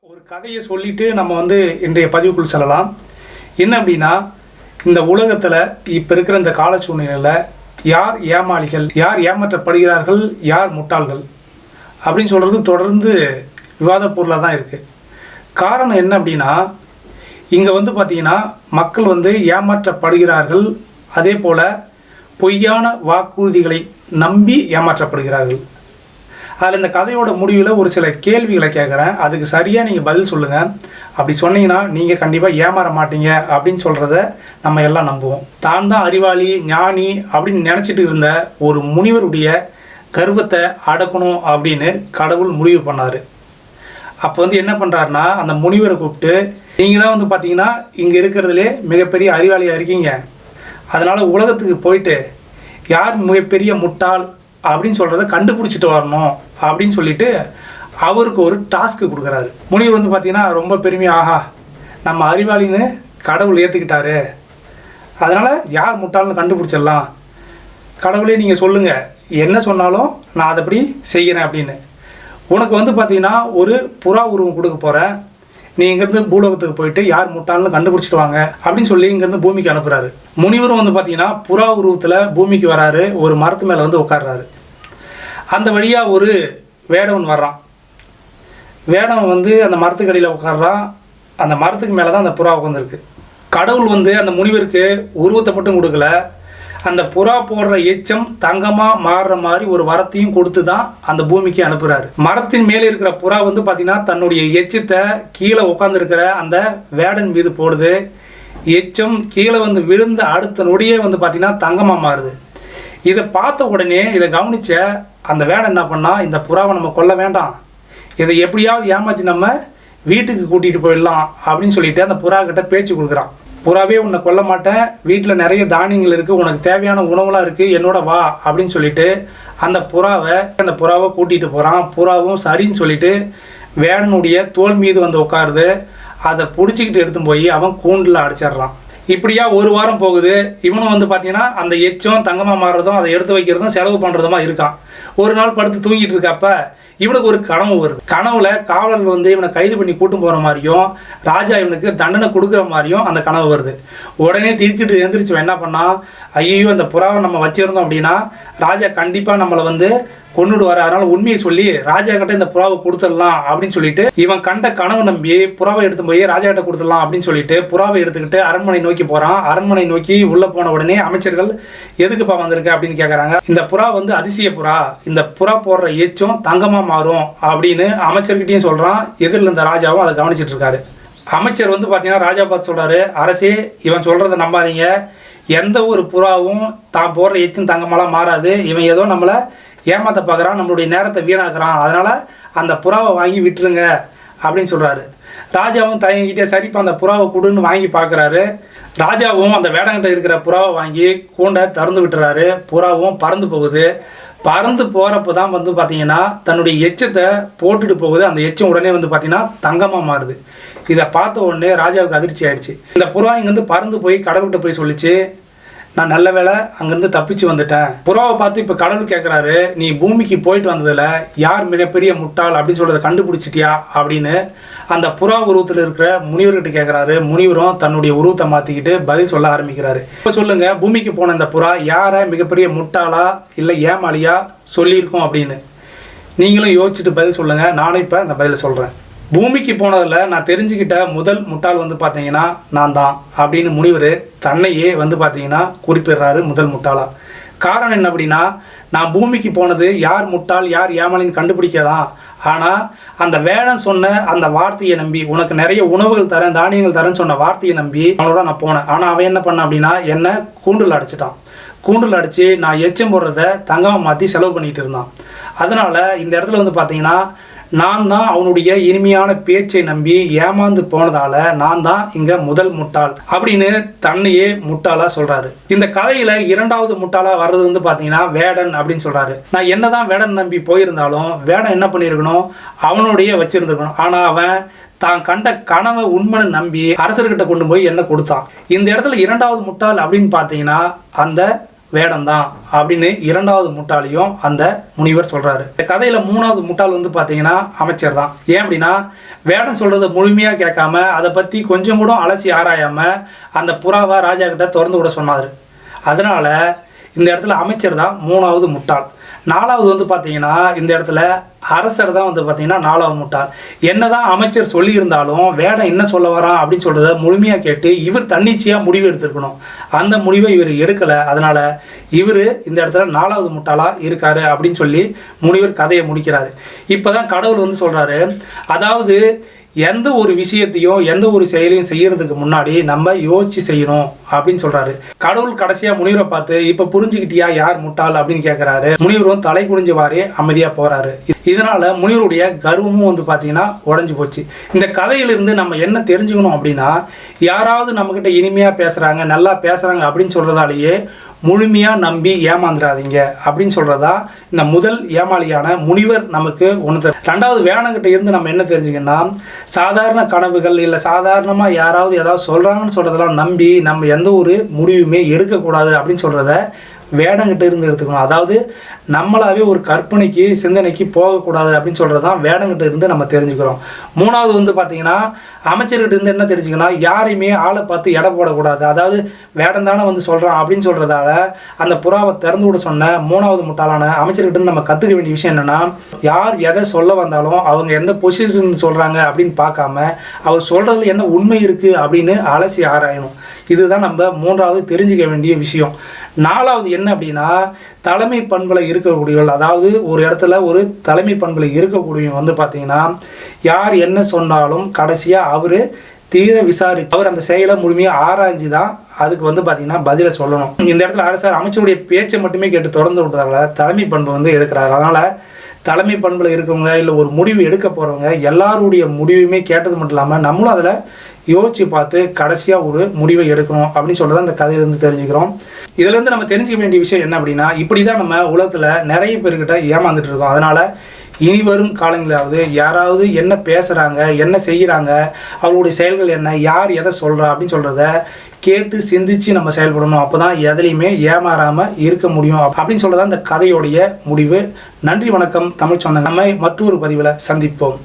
ஒரு கதையை சொல்லிட்டு நம்ம இன்றைய பதிவுக்குள் செல்லலாம். என்ன அப்படின்னா, இந்த உலகத்தில் இப்போ இருக்கிற இந்த கால சூழ்நிலையில் யார் ஏமாளிகள், யார் ஏமாற்றப்படுகிறார்கள், யார் முட்டாள்கள் அப்படின்னு சொல்கிறது தொடர்ந்து விவாத பொருளாக தான் இருக்குது. காரணம் என்ன அப்படின்னா, இங்கே பார்த்திங்கன்னா மக்கள் ஏமாற்றப்படுகிறார்கள். அதே போல் பொய்யான வாக்குறுதிகளை நம்பி ஏமாற்றப்படுகிறார்கள். அதில் இந்த கதையோட முடிவில் ஒரு சில கேள்விகளை கேட்குறேன். அதுக்கு சரியாக நீங்கள் பதில் சொல்லுங்கள். அப்படி சொன்னீங்கன்னா நீங்கள் கண்டிப்பாக ஏமாற மாட்டீங்க அப்படின்னு சொல்கிறத நம்ம எல்லாம் நம்புவோம். தான் தான் அறிவாளி, ஞானி அப்படின்னு நினச்சிட்டு இருந்த ஒரு முனிவருடைய கர்வத்தை அடக்கணும் அப்படின்னு கடவுள் முடிவு பண்ணார். அப்போ என்ன பண்ணுறாருனா, அந்த முனிவரை கூப்பிட்டு, நீங்கள் தான் பார்த்தீங்கன்னா இங்கே இருக்கிறதுலே மிகப்பெரிய அறிவாளியாக இருக்கீங்க. அதனால் உலகத்துக்கு போயிட்டு யார் மிகப்பெரிய முட்டாள் அப்படின்னு சொல்கிறத கண்டுபிடிச்சிட்டு வரணும் அப்படின்னு சொல்லிட்டு அவருக்கு ஒரு டாஸ்க்கு கொடுக்குறாரு. முனிவர் பார்த்தீங்கன்னா ரொம்ப பெருமையாக, ஆஹா நம்ம அறிவாளின்னு கடவுள் ஏற்றுக்கிட்டாரு, அதனால் யார் முட்டாள்னு கண்டுபிடிச்சிடலாம், கடவுளே நீங்கள் சொல்லுங்கள், என்ன சொன்னாலும் நான் அதைப்படி செய்கிறேன் அப்படின்னு. உனக்கு பார்த்தீங்கன்னா ஒரு புறா உருவம் கொடுக்க போகிறேன், நீ இங்கேருந்து பூலோகத்துக்கு போயிட்டு யார் முட்டாள்னு கண்டுபிடிச்சிட்டு வாங்க அப்படின்னு சொல்லி இங்கேருந்து பூமிக்கு அனுப்புகிறாரு. முனிவரும் பார்த்தீங்கன்னா புறா உருவத்தில் பூமிக்கு வராரு. ஒரு மரத்து மேலே உட்கார்றாரு. அந்த வழியாக ஒரு வேடவன் வர்றான். வேடவன் அந்த மரத்துக்கு அடியில் உட்கார்றான். அந்த மரத்துக்கு மேலே தான் அந்த புறா உட்காந்துருக்கு. கடவுள் அந்த முனிவருக்கு உருவத்தை மட்டும் கொடுக்கல, அந்த புறா போடுற எச்சம் தங்கமாக மாறுற மாதிரி ஒரு வரத்தையும் கொடுத்து தான் அந்த பூமிக்கு அனுப்புகிறாரு. மரத்தின் மேலே இருக்கிற புறா பார்த்தீங்கன்னா தன்னுடைய எச்சத்தை கீழே உட்காந்துருக்கிற அந்த வேடன் மீது போடுது. எச்சம் கீழே விழுந்த அடுத்த நொடியே பார்த்தீங்கன்னா தங்கமாக மாறுது. இதை பார்த்த உடனே இதை கவனித்த அந்த வேடன் என்ன பண்ணால், இந்த புறாவை நம்ம கொல்ல வேண்டாம், இதை எப்படியாவது ஏமாற்றி நம்ம வீட்டுக்கு கூட்டிகிட்டு போயிடலாம் அப்படின்னு சொல்லிட்டு அந்த புறா கிட்ட பேச்சு கொடுக்குறான். புறாவே உன்னை கொல்ல மாட்டேன், வீட்டில் நிறைய தானியங்கள் இருக்குது, உனக்கு தேவையான உணவுலாம் இருக்குது, என்னோட வா அப்படின்னு சொல்லிட்டு அந்த புறாவை கூட்டிகிட்டு போகிறான். புறாவும் சரின்னு சொல்லிட்டு வேடனுடைய தோல் மீது உட்காருது. அதை பிடிச்சிக்கிட்டு எடுத்து போய் அவன் கூண்டில் அடைச்சிட்றான். இப்படியா ஒரு வாரம் போகுது. இவனும் பார்த்தீங்கன்னா அந்த எச்சம் தங்கமாக மாறுறதும் அதை எடுத்து வைக்கிறதும் செலவு பண்ணுறதுமா இருக்கான். ஒரு நாள் படுத்து தூங்கிட்டு இருக்கப்ப இவனுக்கு ஒரு கனவு வருது. கனவுல காவலர்கள் இவனை கைது பண்ணி கூட்டும் போகிற மாதிரியும் ராஜா இவனுக்கு தண்டனை கொடுக்குற மாதிரியும் அந்த கனவு வருது. உடனே திருக்கிட்டு எழுந்திரிச்சு என்ன பண்ணால், ஐயோ அந்த புறாவை நம்ம வச்சிருந்தோம் அப்படின்னா ராஜா கண்டிப்பாக நம்மளை கொண்டுடுவார், அதனால் உண்மையை சொல்லி ராஜா கிட்ட இந்த புறாவை கொடுத்துடலாம் அப்படின்னு சொல்லிட்டு இவன் கண்ட கனவு நம்பி புறாவை எடுத்து போய் ராஜா கிட்ட கொடுத்துடலாம் அப்படின்னு சொல்லிட்டு புறாவை எடுத்துக்கிட்டு அரண்மனை நோக்கி போகிறான். அரண்மனை நோக்கி உள்ளே போன உடனே அமைச்சர்கள் எதுக்குப்பா வந்திருக்க அப்படின்னு கேட்குறாங்க. இந்த புறா அதிசய புறா, இந்த புறா போடுற எச்சும் தங்கமாக மாறும் அப்படின்னு அமைச்சர்கிட்டையும் சொல்கிறான். எதிரில் இந்த ராஜாவும் அதை கவனிச்சிட்டு இருக்காரு. அமைச்சர் பார்த்தீங்கன்னா ராஜா பார்த்து சொல்கிறாரு, அரசே இவன் சொல்கிறத நம்பாதீங்க, எந்த ஒரு புறாவும் தான் போடுற எச்சும் தங்கமெல்லாம் மாறாது, இவன் ஏதோ நம்மளை ஏமாற்ற பார்க்குறான், நம்மளுடைய நேரத்தை வீணாக்குறான், அதனால் அந்த புறாவை வாங்கி விட்டுருங்க அப்படின்னு சொல்கிறாரு. ராஜாவும் தயங்கிட்டே சரிப்பா அந்த புறாவை கொடுன்னு வாங்கி பார்க்குறாரு. ராஜாவும் அந்த வேடங்கிட்ட இருக்கிற புறாவை வாங்கி கூண்டை திறந்து விட்டுறாரு. புறாவும் பறந்து போகுது. பறந்து போகிறப்ப தான் பார்த்தீங்கன்னா தன்னுடைய எச்சத்தை போட்டுட்டு போகுது. அந்த எச்சம் உடனே பார்த்தீங்கன்னா தங்கமாக மாறுது. இதை பார்த்த உடனே ராஜாவுக்கு அதிர்ச்சி ஆயிடுச்சு. இந்த புறா இங்கேருந்து பறந்து போய் கடவுள்கிட்ட போய் சொல்லிச்சு, நான் நல்ல வேலை அங்கேருந்து தப்பிச்சு வந்துட்டேன். புறாவை பார்த்து இப்போ கடவுள் கேட்குறாரு, நீ பூமிக்கு போயிட்டு வந்ததில் யார் மிகப்பெரிய முட்டாள் அப்படின்னு சொல்கிறத கண்டுபிடிச்சிட்டியா அப்படின்னு அந்த புறா உருவத்தில் இருக்கிற முனிவர்கிட்ட கேட்குறாரு. முனிவரும் தன்னுடைய உருவத்தை மாற்றிக்கிட்டு பதில் சொல்ல ஆரம்பிக்கிறாரு. இப்போ சொல்லுங்கள், பூமிக்கு போன இந்த புறா யாரை மிகப்பெரிய முட்டாளா இல்லை ஏமாளியா சொல்லியிருக்கோம் அப்படின்னு நீங்களும் யோசிச்சுட்டு பதில் சொல்லுங்கள். நானும் இப்போ அந்த பதிலை சொல்கிறேன். பூமிக்கு போனதில் நான் தெரிஞ்சுக்கிட்ட முதல் முட்டாள் பார்த்தீங்கன்னா நான் தான் அப்படின்னு முனிவர் தன்னையே பார்த்தீங்கன்னா குறிப்பிடுறாரு முதல் முட்டாளா. காரணம் என்ன அப்படின்னா, நான் பூமிக்கு போனது யார் முட்டாள் யார் ஏமாளின்னு கண்டுபிடிக்கதான். ஆனால் அந்த வேடன் சொன்ன அந்த வார்த்தையை நம்பி, உனக்கு நிறைய உணவுகள் தரேன் தானியங்கள் தரேன்னு சொன்ன வார்த்தையை நம்பி அவனோட நான் போனேன். ஆனால் அவன் என்ன பண்ணான் அப்படின்னா, என்னை கூண்டில் அடைச்சிட்டான். கூண்டில் அடித்து நான் எச்சம் போடுறத தங்கமாக மாற்றி செலவு பண்ணிகிட்டு இருந்தான். அதனால் இந்த இடத்துல பார்த்தீங்கன்னா நான் தான் அவனுடைய இனிமையான பேச்சை நம்பி ஏமாந்து போனதால நான் தான் இங்கே முதல் முட்டாள் அப்படின்னு தன்னையே முட்டாளாக சொல்கிறாரு. இந்த கதையில் இரண்டாவது முட்டாளாக வர்றது பார்த்தீங்கன்னா வேடன் அப்படின்னு சொல்கிறாரு. நான் என்னதான் வேடன் நம்பி போயிருந்தாலும் வேடன் என்ன பண்ணியிருக்கணும், அவனுடைய வச்சுருந்துருக்கணும். ஆனால் அவன் தான் கண்ட கனவை உண்மைன்னு நம்பி அரசர்கிட்ட கொண்டு போய் என்ன கொடுத்தான். இந்த இடத்துல இரண்டாவது முட்டாள் அப்படின்னு பார்த்தீங்கன்னா அந்த வேடம் தான் அப்படின்னு இரண்டாவது முட்டாளையும் அந்த முனிவர் சொல்கிறாரு. இந்த கதையில் மூணாவது முட்டாள் வந்து பார்த்தீங்கன்னா அமைச்சர் தான். ஏன் அப்படின்னா வேடம் சொல்கிறத முழுமையாக கேட்காம அதை பற்றி கொஞ்சம் கூட அலசி ஆராயாமல் அந்த புறாவை ராஜா கிட்ட திறந்து விட சொன்னார். அதனால் இந்த இடத்துல அமைச்சர் தான் மூணாவது முட்டாள். நாலாவது வந்து பார்த்தீங்கன்னா இந்த இடத்துல அரசர் தான் வந்து பார்த்தீங்கன்னா நாலாவது முட்டாள். என்னதான் அமைச்சர் சொல்லியிருந்தாலும் வேடம் என்ன சொல்ல வரான் அப்படின்னு சொல்கிறத முழுமையாக கேட்டு இவர் தன்னிச்சையாக முடிவு எடுத்துருக்கணும். அந்த முடிவை இவர் எடுக்கலை. அதனால் இவர் இந்த இடத்துல நாலாவது முட்டாளாக இருக்கார் அப்படின்னு சொல்லி முனிவர் கதையை முடிக்கிறாரு. இப்போ தான் கடவுள் வந்து சொல்கிறாரு, அதாவது எந்த ஒரு விஷயத்தையும் எந்த ஒரு செயலையும் செய்யறதுக்கு முன்னாடி நம்ம யோசிச்சு செய்யணும் அப்படின்னு சொல்றாரு. கடவுள் கடைசியா முனிவரை பார்த்து இப்ப புரிஞ்சுக்கிட்டியா யார் முட்டாள் அப்படின்னு கேட்கிறாரு. முனிவரும் தலை குனிஞ்சவாறே அமைதியா போறாரு. இதனால முனிவருடைய கர்வமும் வந்து பாத்தீங்கன்னா உடஞ்சு போச்சு. இந்த கதையிலிருந்து நம்ம என்ன தெரிஞ்சுக்கணும் அப்படின்னா, யாராவது நம்ம கிட்ட இனிமையா பேசுறாங்க நல்லா பேசுறாங்க அப்படின்னு சொல்றதாலேயே முழுமையாக நம்பி ஏமாந்துடாதீங்க அப்படின்னு சொல்கிறதா இந்த முதல் ஏமாளியான முனிவர் நமக்கு உணர்த்து. ரெண்டாவது வேணங்கிட்ட இருந்து நம்ம என்ன தெரிஞ்சுக்கன்னா, சாதாரண கனவுகள் இல்லை சாதாரணமாக யாராவது ஏதாவது சொல்கிறாங்கன்னு சொல்கிறதெல்லாம் நம்பி நம்ம எந்த ஒரு முடிவுமே எடுக்கக்கூடாது அப்படின்னு சொல்கிறத வேடங்கிட்ட இருந்து எடுத்துக்கணும். அதாவது நம்மளாவே ஒரு கற்பனைக்கு சிந்தனைக்கு போகக்கூடாது அப்படின்னு சொல்கிறது தான் வேடங்கிட்ட இருந்து நம்ம தெரிஞ்சுக்கிறோம். மூணாவது வந்து பார்த்திங்கன்னா அமைச்சர்கிட்ட இருந்து என்ன தெரிஞ்சுக்கணும், யாரையுமே ஆளை பார்த்து எடை போடக்கூடாது. அதாவது வேடம் தானே வந்து சொல்கிறான் அப்படின்னு சொல்கிறதால அந்த புறாவை திறந்து விட சொன்ன மூணாவது முட்டாளான அமைச்சர்கிட்ட இருந்து நம்ம கற்றுக்க வேண்டிய விஷயம் என்னென்னா, யார் எதை சொல்ல வந்தாலும் அவங்க எந்த பொசிஷன் சொல்கிறாங்க அப்படின்னு பார்க்காம அவர் சொல்கிறதுல என்ன உண்மை இருக்குது அப்படின்னு அலசி ஆராயணும். இதுதான் நம்ம மூன்றாவது தெரிஞ்சுக்க வேண்டிய விஷயம். நாலாவது என்ன அப்படின்னா, தலைமை பண்பில் இருக்கக்கூடியவர்கள், அதாவது ஒரு இடத்துல ஒரு தலைமை பண்பில் இருக்கக்கூடியவங்க வந்து பார்த்தீங்கன்னா யார் என்ன சொன்னாலும் கடைசியாக அவர் தீர விசாரித்து அவர் அந்த செயலை முழுமையாக ஆராய்ஞ்சு தான் அதுக்கு வந்து பார்த்தீங்கன்னா பதிலை சொல்லணும். இந்த இடத்துல அரசர் அமைச்சருடைய பேச்சை மட்டுமே கேட்டு தொடர்ந்து விட்டதால தலைமை பண்பு வந்து எடுக்கிறார். அதனால் தலைமை பண்பில் இருக்கவங்க இல்லை ஒரு முடிவு எடுக்க போகிறவங்க எல்லாருடைய முடிவுமே கேட்டது மட்டும் இல்லாமல் நம்மளும் அதில் யோசித்து பார்த்து கடைசியாக ஒரு முடிவை எடுக்கணும் அப்படின்னு சொல்கிறத அந்த கதையிலேருந்து தெரிஞ்சுக்கிறோம். இதுலேருந்து நம்ம தெரிஞ்சுக்க வேண்டிய விஷயம் என்ன அப்படின்னா, இப்படி தான் நம்ம உலகத்தில் நிறைய பேர்கிட்ட ஏமாந்துட்டு இருக்கோம். அதனால் இனி வரும் காலங்களாவது யாராவது என்ன பேசுகிறாங்க என்ன செய்கிறாங்க அவங்களுடைய செயல்கள் என்ன யார் எதை சொல்கிறா அப்படின்னு சொல்கிறத கேட்டு சிந்திச்சு நம்ம செயல்படணும். அப்போ தான் எதுலையுமே ஏமாறாமல் இருக்க முடியும் அப்படின்னு சொல்கிறதா இந்த கதையோடைய முடிவு. நன்றி, வணக்கம் தமிழ் சொந்தங்கள். நம்ம மற்றொரு பதிவில் சந்திப்போம்.